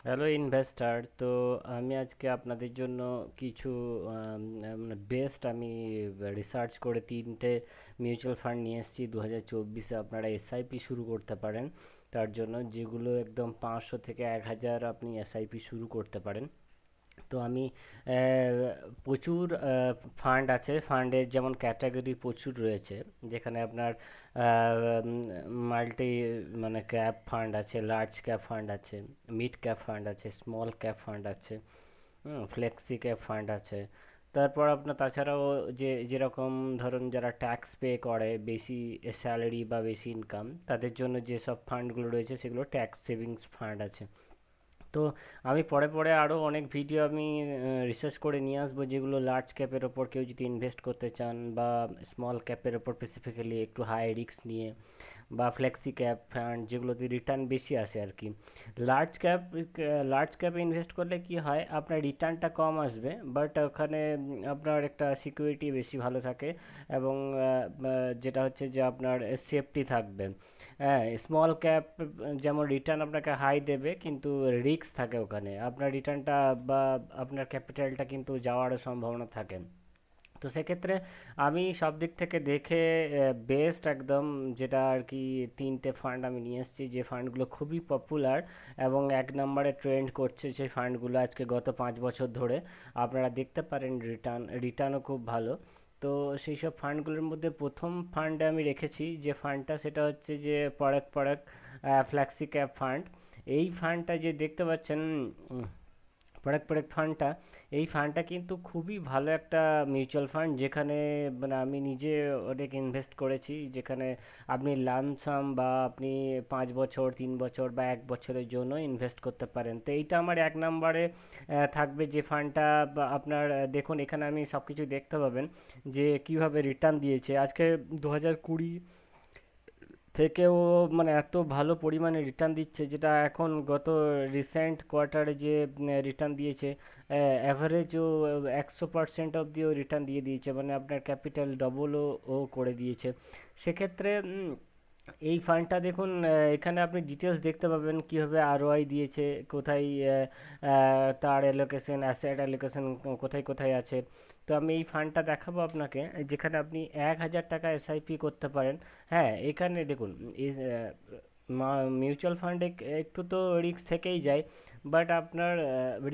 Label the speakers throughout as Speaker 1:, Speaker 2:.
Speaker 1: Hello investor. তো আমি আজকে আপনাদের জন্য কিছু বেস্ট আমি রিসার্চ করে তিনটে মিউচুয়াল ফান্ড নিয়ে এসেছি 2024-এ। আপনারা এসআইপি শুরু করতে পারেন তার জন্য, যেগুলো একদম 500 থেকে 1000 আপনি এসআইপি শুরু করতে পারেন। তো আমি প্রচুর ফান্ড আছে, ফান্ডের যেমন ক্যাটাগরি প্রচুর রয়েছে, যেখানে আপনার মাল্টি মানে ক্যাপ ফান্ড আছে, লার্জ ক্যাপ ফান্ড আছে, মিড ক্যাপ ফান্ড আছে, স্মল ক্যাপ ফান্ড আছে, ফ্লেক্সি ক্যাপ ফান্ড আছে। তারপর আপনার তাছাড়াও যে যেরকম ধরুন যারা ট্যাক্স পে করে, বেশি স্যালারি বা বেশি ইনকাম, তাদের জন্য যেসব ফান্ডগুলো রয়েছে সেগুলো ট্যাক্স সেভিংস ফান্ড আছে। তো আমি পরে পরে আরও অনেক ভিডিও আমি রিসার্চ করে নিয়ে আসবো, যেগুলো লার্জ ক্যাপের ওপর কেউ যদি ইনভেস্ট করতে চান, বা স্মল ক্যাপের ওপর স্পেসিফিক্যালি একটু হাই রিস্ক নিয়ে, বা ফ্লেক্সি ক্যাপ ফান্ড যেগুলোতে রিটার্ন বেশি আসে আর কি। লার্জ ক্যাপ লার্জ ক্যাপে ইনভেস্ট করলে কি হয়, আপনার রিটার্নটা কম আসবে, বাট ওখানে আপনার একটা সিকিউরিটি বেশি ভালো থাকে, এবং যেটা হচ্ছে যে আপনার সেফটি থাকবে। হ্যাঁ, স্মল ক্যাপ যেমন রিটার্ন আপনাকে হাই দেবে, কিন্তু রিস্ক থাকে ওখানে, আপনার রিটার্নটা বা আপনার ক্যাপিটালটা কিন্তু যাওয়ারও সম্ভাবনা থাকে। তো সেক্ষেত্রে আমি সব দিক থেকে দেখে বেস্ট একদম, যেটা আর কি, তিনটে ফান্ড আমি নিয়ে এসেছি, যে ফান্ডগুলো খুবই পপুলার এবং এক নম্বরে ট্রেন্ড করছে। সেই ফান্ডগুলো আজকে গত 5 বছর ধরে আপনারা দেখতে পারেন, রিটার্নও খুব ভালো। তো সেই সব ফান্ডগুলোর মধ্যে প্রথম ফান্ডে আমি রেখেছি যে ফান্ডটা, সেটা হচ্ছে যে পরাগ পরাগ ফ্ল্যাক্সি ক্যাপ ফান্ড। এই ফান্ডটা যে দেখতে পাচ্ছেন, পরাগ পরাগ ফান্ডটা, এই ফান্ডটা কিন্তু খুবই ভালো একটা মিউচুয়াল ফান্ড, যেখানে মানে আমি নিজে অনেক ইনভেস্ট করেছি, যেখানে আপনি লামসাম বা আপনি 5 বছর, 3 বছর বা 1 বছরের জন্য ইনভেস্ট করতে পারেন। তো এইটা আমার এক নম্বরে থাকবে যে ফান্ডটা। বা আপনার দেখুন, এখানে আমি সব কিছু দেখতে পাবেন যে কিভাবে রিটার্ন দিয়েছে আজকে 2020 থেকেও, মানে এত ভালো পরিমাণে রিটার্ন দিচ্ছে, যেটা এখন গত রিসেন্ট কোয়ার্টারে যে রিটার্ন দিয়েছে, অ্যাভারেজও 100% অবধিও রিটার্ন দিয়ে দিয়েছে, মানে আপনার ক্যাপিটাল ডবলও ও করে দিয়েছে। সেক্ষেত্রে এই ফান্ডটা দেখুন, এখানে আপনি ডিটেলস দেখতে পাবেন কিভাবে আরওআই দিয়েছে, কোথায় তার অ্যালোকেশন, অ্যাসেট অ্যালোকেশন কোথায় কোথায় আছে। তো আমি এই ফান্ডটা দেখাবো আপনাকে, যেখানে আপনি 1000 টাকা এসআইপি করতে পারেন। হ্যাঁ, এখানে দেখুন, মিউচুয়াল ফান্ডে একটু তো রিস্ক থেকেই যায়, বাট আপনার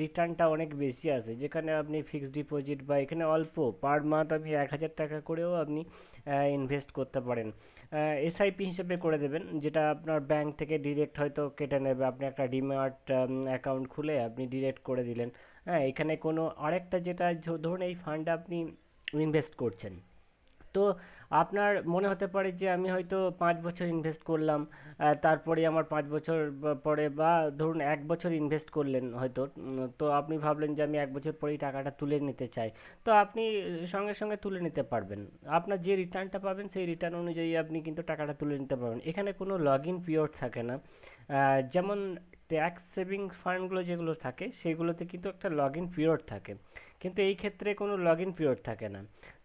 Speaker 1: রিটার্নটা অনেক বেশি আসে, যেখানে আপনি ফিক্সড ডিপোজিট বা এখানে অল্প পার মান্থ আপনি 1000 টাকা করেও আপনি ইনভেস্ট করতে পারেন। এসআইপি হিসেবে করে দেবেন, যেটা আপনার ব্যাংক থেকে ডিরেক্ট হয়তো কেটে নেবে, আপনি একটা ডিম্যাট অ্যাকাউন্ট খুলে আপনি ডিরেক্ট করে দিলেন। হ্যাঁ, এখানে কোনো আরেকটা যেটা, ধরুন এই ফান্ডে আপনি ইনভেস্ট করছেন, তো আপনার মনে হতে পারে যে আমি হয়তো 5 বছর ইনভেস্ট করলাম, তারপরে আমার 5 বছর পরে, বা ধরুন 1 বছর ইনভেস্ট করলেন হয়তো, তো আপনি ভাবলেন যে আমি 1 বছর পরেই টাকাটা তুলে নিতে চাই। তো আপনি সঙ্গে সঙ্গে তুলে নিতে পারবেন, আপনার যে রিটার্নটা পাবেন সেই রিটার্ন অনুযায়ী আপনি কিন্তু টাকাটা তুলে নিতে পারবেন। এখানে কোনো লগ ইন পিরিয়ড থাকে না, যেমন ট্যাক্স সেভিং ফান্ডগুলো যেগুলো থাকে সেগুলোতে কিন্তু একটা লগ ইন পিরিয়ড থাকে, কিন্তু এই ক্ষেত্রে কোনো লগ ইন পিরিয়ড থাকে না।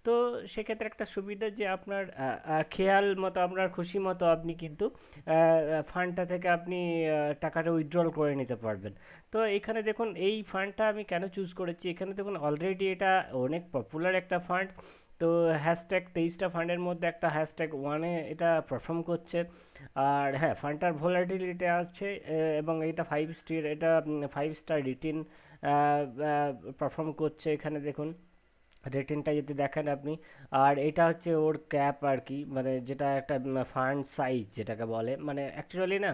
Speaker 1: তো সেক্ষেত্রে একটা সুবিধা যে আপনার খেয়াল মতো, আপনার খুশি মতো আপনি কিন্তু ফান্ডটা থেকে আপনি টাকাটা উইথড্রল করে নিতে পারবেন। তো এখানে দেখুন, এই ফান্ডটা আমি কেন চুজ করেছি, এখানে দেখুন অলরেডি এটা অনেক পপুলার একটা ফান্ড। তো হ্যাশট্যাগ 23টা ফান্ডের মধ্যে একটা হ্যাশট্যাগ ওয়ানে এটা পারফর্ম করছে। আর হ্যাঁ, ফান্ডটার ভোলাটিলিটি আছে, এবং এটা 5 স্টার, এটা 5 স্টার রিটিন পারফর্ম করছে। এখানে দেখুন রেটিংটা যদি দেখেন আপনি, আর এটা হচ্ছে ওর ক্যাপ আর কি, মানে যেটা একটা ফান্ড সাইজ যেটাকে বলে, মানে অ্যাকচুয়ালি না,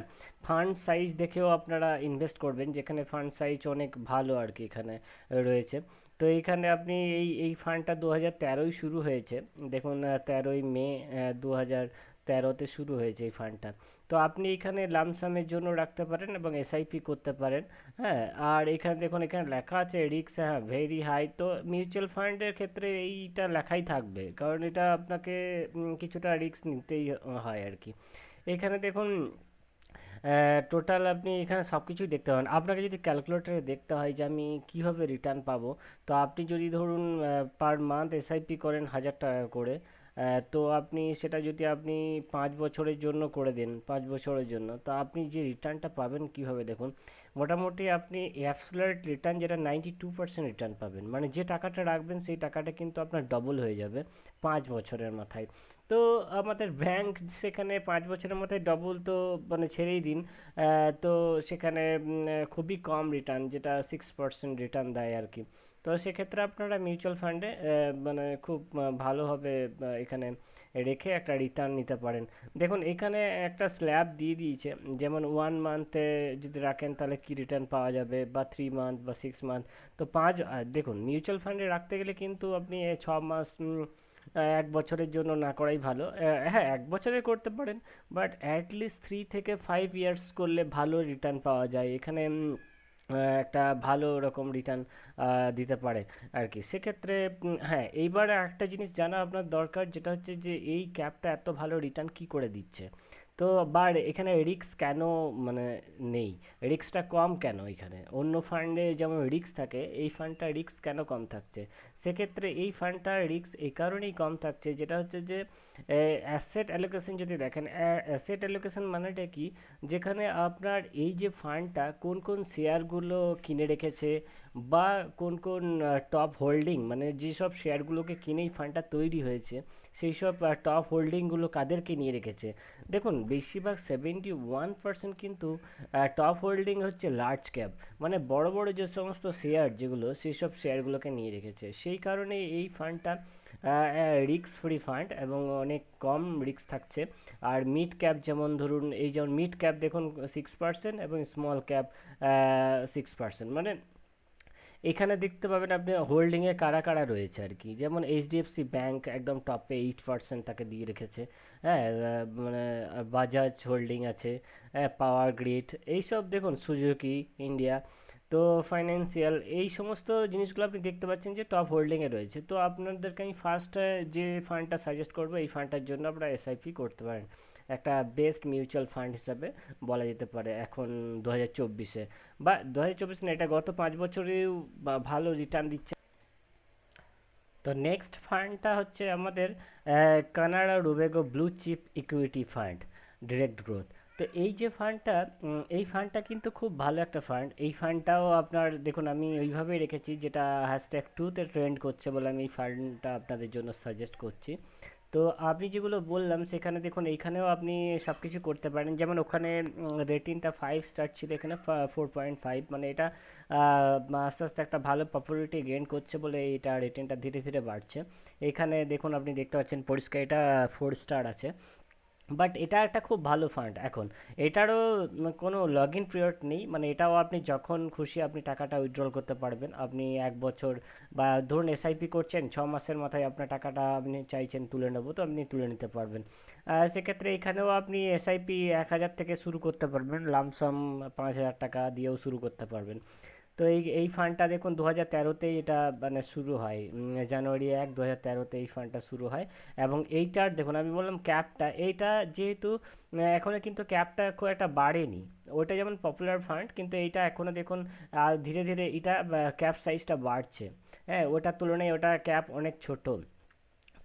Speaker 1: ফান্ড সাইজ দেখেও আপনারা ইনভেস্ট করবেন, যেখানে ফান্ড সাইজ অনেক ভালো আর কি এখানে রয়েছে। তো এইখানে আপনি এই ফান্ডটা 2013-ই শুরু হয়েছে, দেখুন 13ই মে 2013-তে শুরু হয়েছে এই ফান্ডটা। তো আপনি এখানে লামসামের জন্য রাখতে পারেন এবং এসআইপি করতে পারেন। হ্যাঁ, আর এখানে দেখুন, এখানে লেখা আছে রিস্ক, হ্যাঁ, ভেরি হাই। তো মিউচুয়াল ফান্ডের ক্ষেত্রে এইটা লেখাই থাকবে, কারণ এটা আপনাকে কিছুটা রিস্ক নিতেই হয় আর কি। এখানে দেখুন, টোটাল আপনি এখানে সব কিছুই দেখতে পাবেন। আপনাকে যদি ক্যালকুলেটরে দেখতে হয় যে আমি কিভাবে রিটার্ন পাবো, তো আপনি যদি ধরুন পার মান্থ এসআইপি করেন 1000 টাকা করে, তো আপনি সেটা যদি আপনি 5 বছরের জন্য করে দেন, 5 বছরের জন্য, তো আপনি যে রিটার্নটা পাবেন কিভাবে দেখুন, মোটামুটি আপনি অ্যাবসলিউট রিটার্ন যেটা 92% রিটার্ন পাবেন, মানে যে টাকাটা রাখবেন সেই টাকাটা কিন্তু আপনার ডবল হয়ে যাবে 5 বছরের মাথায়। তো আমাদের ব্যাংক সেখানে 5 বছরের মাথায় ডবল তো মানে ছেড়েই দিন, তো সেখানে খুবই কম রিটার্ন, যেটা 6% রিটার্ন দেয় আর কি। তো সেক্ষেত্রে আপনারা মিউচুয়াল ফান্ডে মানে খুব ভালোভাবে এখানে রেখে একটা রিটার্ন নিতে পারেন। দেখুন এখানে একটা স্ল্যাব দিয়ে দিয়েছে, যেমন 1 মান্থে যদি রাখেন তাহলে কি রিটার্ন পাওয়া যাবে, বা 3 মান্থ বা 6 মান্থ। তো দেখুন মিউচুয়াল ফান্ডে রাখতে গেলে কিন্তু আপনি 6 মাস 1 বছরের জন্য না করাই ভালো। হ্যাঁ 1 বছরে করতে পারেন, বাট অ্যাটলিস্ট 3 থেকে 5 ইয়ার্স করলে ভালো রিটার্ন পাওয়া যায় এখানে। একটা ভালো রকম রিটার্ন দিতে পারে আর কি। সেক্ষেত্রে হ্যাঁ এইবার একটা জিনিস জানা আপনার দরকার, যেটা হচ্ছে যে এই ক্যাবটা এত ভালো রিটার্ন কি করে দিচ্ছে। তো বাট এখানে রিস্ক কেন মানে নেই, রিস্কটা কম কেন এখানে, অন্য ফান্ডে যেমন রিস্ক থাকে এই ফান্ডটা রিস্ক কেন কম থাকছে। সেক্ষেত্রে এই ফান্ডটার রিস্ক এই কারণেই কম থাকছে, যেটা হচ্ছে যে অ্যাসেট অ্যালোকেশন যদি দেখেন, অ্যাসেট অ্যালোকেশন মানেটা কি, যেখানে আপনার এই যে ফান্ডটা কোন কোন শেয়ারগুলো কিনে রেখেছে, বা কোন কোন টপ হোল্ডিং, মানে যেসব শেয়ারগুলোকে কিনে এই ফান্ডটা তৈরি হয়েছে, সেই সব টপ হোল্ডিংগুলো কাদেরকে নিয়ে রেখেছে। দেখুন বেশিরভাগ 71% কিন্তু টপ হোল্ডিং হচ্ছে লার্জ ক্যাপ, মানে বড় বড় যে সমস্ত শেয়ার যেগুলো সেই সব শেয়ারগুলোকে নিয়ে রেখেছে। সেই কারণে এই ফান্ডটা রিস্ক ফ্রি ফান্ড এবং অনেক কম রিস্ক থাকছে। আর মিড ক্যাপ যেমন ধরুন, এই যেমন মিড ক্যাপ দেখুন 6% এবং স্মল ক্যাপ 6%, মানে এখানে দেখতে পাবেন আপনি হোল্ডিংয়ে কারা কারা রয়েছে আর কি। যেমন এইচডিএফসি ব্যাংক একদম টপে 8% তাকে দিয়ে রেখেছে। হ্যাঁ মানে বাজাজ হোল্ডিং আছে, পাওয়ার গ্রিড, এইসব দেখুন সুজুকি ইন্ডিয়া। তো ফাইন্যান্সিয়াল এই সমস্ত জিনিসগুলো আপনি দেখতে পাচ্ছেন যে টপ হোল্ডিংয়ে রয়েছে। তো আপনাদেরকে আমি ফার্স্ট যে ফান্ডটা সাজেস্ট করবো, এই ফান্ডটার জন্য আপনারা এসআইপি করতে পারেন, একটা বেস্ট মিউচুয়াল ফান্ড হিসাবে বলা যেতে পারে এখন 2024-এ, বা 2024 না, এটা গত 5 বছরেও ভালো রিটার্ন দিচ্ছে। তো নেক্সট ফান্ডটা হচ্ছে আমাদের Canara Robeco blue chip equity fund direct growth. তো এই যে ফান্ডটা, এই ফান্ডটা কিন্তু খুব ভালো একটা ফান্ড। এই ফান্ডটাও আপনার দেখুন আমি ওইভাবেই রেখেছি, যেটা #2-তে ট্রেন্ড করছে বলে আমি এই ফান্ডটা আপনাদের জন্য সাজেস্ট করছি। তো আপনি যেগুলো বললাম সেখানে দেখুন এইখানেও আপনি সব কিছু করতে পারেন, যেমন ওখানে রেটিংটা 5 স্টার ছিল, এখানে 4.5, মানে এটা আস্তে আস্তে একটা ভালো পপুলারিটি গেইন করছে বলে এটা রেটিংটা ধীরে ধীরে বাড়ছে। এখানে দেখুন আপনি দেখতে পাচ্ছেন পরিষ্কার এটা 4 স্টার আছে। বাট এটা একটা খুব ভালো ফান্ড এখন। এটারও কোনো লগ ইন পিরিয়ড নেই, মানে এটাও আপনি যখন খুশি আপনি টাকাটা উইথড্রল করতে পারবেন। আপনি 1 বছর বা ধরুন এসআইপি করছেন, 6 মাসের মাথায় আপনার টাকাটা আপনি চাইছেন তুলে নেবো, তো আপনি তুলে নিতে পারবেন। সেক্ষেত্রে এখানেও আপনি এসআইপি 1,000 থেকে শুরু করতে পারবেন, লামসাম 5,000 টাকা দিয়েও শুরু করতে পারবেন। তো এই এই ফান্ডটা দেখুন 2013-তেই এটা মানে শুরু হয়, জানুয়ারি 1, 2013-তে এই ফান্ডটা শুরু হয়। এবং এইটার দেখুন আমি বললাম ক্যাপটা, এইটা যেহেতু এখনো কিন্তু ক্যাপটা খুব একটা বাড়েনি। ওটা যেমন পপুলার ফান্ড, কিন্তু এইটা এখনো দেখুন ধীরে ধীরে এটা ক্যাপ সাইজটা বাড়ছে। হ্যাঁ ওটার তুলনায় ওটা ক্যাপ অনেক ছোট।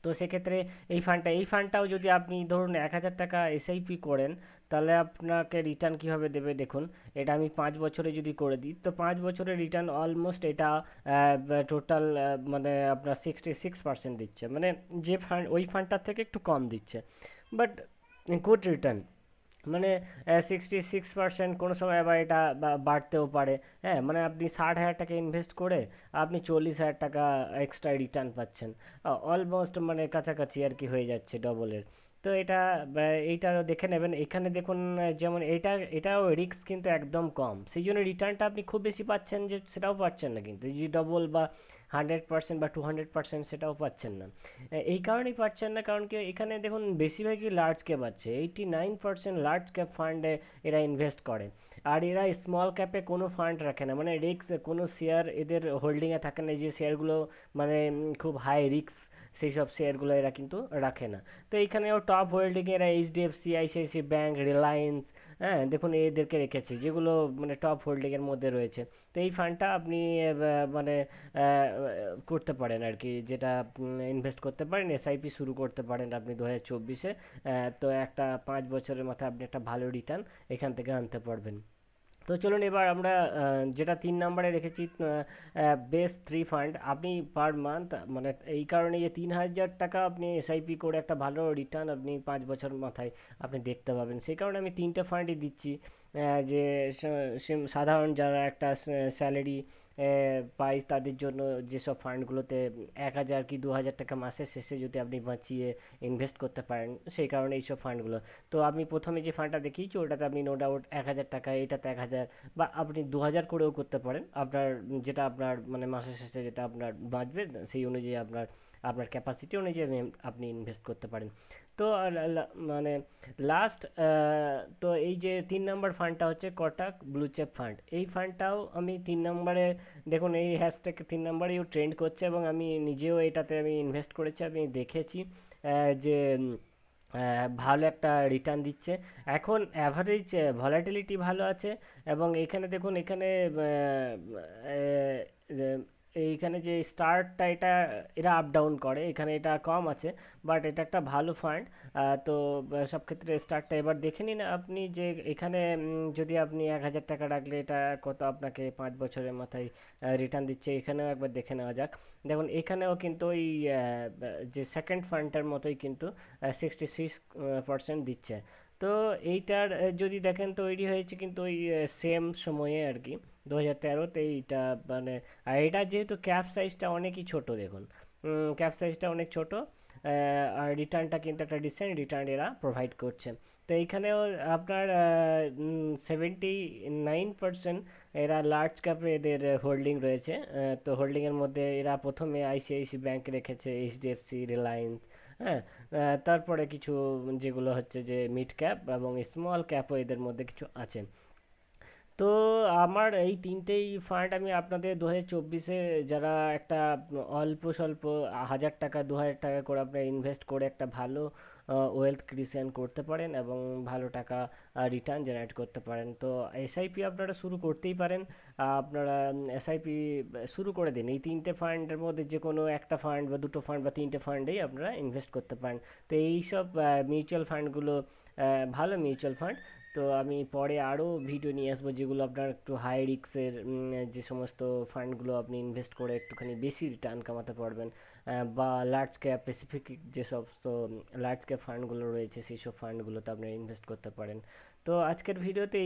Speaker 1: তো সেক্ষেত্রে এই ফান্ডটাও যদি আপনি ধরুন 1,000 টাকা এসআইপি করেন, তাহলে আপনাকে রিটার্ন কীভাবে দেবে দেখুন। এটা আমি 5 বছরে যদি করে দিই, তো 5 বছরের রিটার্ন অলমোস্ট এটা টোটাল মানে আপনার 66% দিচ্ছে, মানে যে ফান্ড ওই ফান্ডটার থেকে একটু কম দিচ্ছে, বাট গুড রিটার্ন। মানে 66%, কোনো সময় আবার এটা বাড়তেও পারে। হ্যাঁ মানে আপনি 60,000 টাকা ইনভেস্ট করে আপনি 40,000 টাকা এক্সট্রা রিটার্ন পাচ্ছেন, অলমোস্ট মানে কাছাকাছি আর কি হয়ে যাচ্ছে ডবলের। তো এটা এইটাও দেখে নেবেন। এখানে দেখুন যেমন এটাও রিস্ক কিন্তু একদম কম, সেই জন্য রিটার্নটা আপনি খুব বেশি পাচ্ছেন যে সেটাও পাচ্ছেন না, কিন্তু এই যে ডবল বা 100% বা 200% সেটাও পাচ্ছেন না। এই কারণেই পাচ্ছেন না কারণ কি এখানে দেখুন বেশিরভাগই লার্জ ক্যাপ আছে, 89% লার্জ ক্যাপ ফান্ডে এরা ইনভেস্ট করে। আর এরা স্মল ক্যাপে কোনো ফান্ড রাখে না, মানে রিস্ক কোনো শেয়ার এদের হোল্ডিংয়ে থাকে না, যে শেয়ারগুলো মানে খুব হাই রিস্ক, সেই সব শেয়ারগুলো এরা কিন্তু রাখে না। তো এইখানেও টপ হোল্ডিং এরা এইচডিএফসি, আইসিআইসি ব্যাংক, রিলায়েন্স, হ্যাঁ দেখুন এদেরকে রেখেছে, যেগুলো মানে টপ হোল্ডিংয়ের মধ্যে রয়েছে। তো এই ফান্ডটা আপনি মানে করতে পারেন আর কি, যেটা ইনভেস্ট করতে পারেন, এসআইপি শুরু করতে পারেন আপনি 2024-এ। তো একটা 5 বছরের মাথায় আপনি একটা ভালো রিটার্ন এখান থেকে আনতে পারবেন। তো চলুন এবার আমরা যেটা 3 নম্বরে রেখেছি, বেস্ট থ্রি ফান্ড। আপনি পার মান্থ, মানে এই কারণে যে 3,000 টাকা আপনি এসআইপি করে একটা ভালো রিটার্ন আপনি 5 বছর মাথায় আপনি দেখতে পাবেন, সেই কারণে আমি তিনটে ফান্ডই দিচ্ছি। যে সাধারণ যারা একটা স্যালারি পাই তাদের জন্য যেসব ফান্ডগুলোতে 1,000 কি 2,000 টাকা মাসের শেষে যদি আপনি বাঁচিয়ে ইনভেস্ট করতে পারেন, সেই কারণে এইসব ফান্ডগুলো। তো আমি প্রথমে যে ফান্ডটা দেখিয়েছি ওটাতে আপনি নো ডাউট 1,000 টাকা, এটাতে 1,000 বা আপনি 2,000 করেও করতে পারেন। আপনার যেটা আপনার মানে মাসের শেষে যেটা আপনার বাঁচবে সেই অনুযায়ী আপনার আপনার ক্যাপাসিটি অনুযায়ী আপনি ইনভেস্ট করতে পারেন। তো মানে লাস্ট, তো এই যে 3 নম্বর ফান্ডটা হচ্ছে কোটাক ব্লু চেপ ফান্ড। এই ফান্ডটাও আমি 3 নম্বরে, দেখুন এই হ্যাশট্যাগ 3 নম্বরেও ট্রেন্ড করছে এবং আমি নিজেও এটাতে আমি ইনভেস্ট করেছি, আমি দেখেছি যে ভালো একটা রিটার্ন দিচ্ছে। এখন অ্যাভারেজ ভলাটিলিটি ভালো আছে এবং এখানে দেখুন এখানে এইখানে যে স্টার্টটা এটা এরা আপ ডাউন করে, এখানে এটা কম আছে, বাট এটা একটা ভালো ফান্ড। তো সব ক্ষেত্রে স্টার্টটা এবার দেখে নিন আপনি যে এখানে যদি আপনি 1,000 টাকা রাখলে এটা কত আপনাকে 5 বছরের মাথায় রিটার্ন দিচ্ছে, এখানেও একবার দেখে নেওয়া যাক। দেখুন এখানেও কিন্তু ওই যে সেকেন্ড ফান্ডটার মতোই কিন্তু 66% দিচ্ছে। তো এইটার যদি দেখেন তৈরি হয়েছে কিন্তু ওই সেম সময়ে আর কি, 2013-তে এইটা, মানে আর এটা যেহেতু ক্যাপ সাইজটা অনেকই ছোট, দেখুন ক্যাপ সাইজটা অনেক ছোট, আর রিটার্নটা কিন্তু একটা ডিসেন্ট রিটার্ন এরা প্রোভাইড করছে। তো এইখানেও আপনার 79% এরা লার্জ ক্যাপে এদের হোল্ডিং রয়েছে। তো হোল্ডিংয়ের মধ্যে এরা প্রথমে আইসিআইসি ব্যাংক রেখেছে, এইচডিএফসি, রিলায়েন্স, হ্যাঁ, তারপরে কিছু যেগুলো হচ্ছে যে মিড ক্যাপ এবং স্মল ক্যাপও এদের মধ্যে কিছু আছে। তো আমার এই তিনটেই ফান্ড আমি আপনাদের 2024-এ, যারা একটা অল্প স্বল্প 1,000 টাকা 2,000 টাকা করে আপনারা ইনভেস্ট করে একটা ভালো ওয়েলথ ক্রিয়েশন করতে পারেন এবং ভালো টাকা রিটার্ন জেনারেট করতে পারেন, তো এসআইপি আপনারা শুরু করতেই পারেন। আপনারা এসআইপি শুরু করে দিন, এই তিনটে ফান্ডের মধ্যে যে কোনো একটা ফান্ড বা দুটো ফান্ড বা তিনটে ফান্ডেই আপনারা ইনভেস্ট করতে পারেন। তো এইসব মিউচুয়াল ফান্ডগুলো ভালো মিউচুয়াল ফান্ড। তো আমি পরে আরও ভিডিও নিয়ে আসবো যেগুলো আপনার একটু হাই রিস্কের, যে সমস্ত ফান্ডগুলো আপনি ইনভেস্ট করে একটুখানি বেশি রিটার্ন কামাতে পারবেন, বা লার্জ ক্যাপ স্পেসিফিক যে সমস্ত লার্জ ক্যাপ ফান্ডগুলো রয়েছে সেই সব ফান্ডগুলোতে আপনি ইনভেস্ট করতে পারেন। তো আজকের ভিডিওতে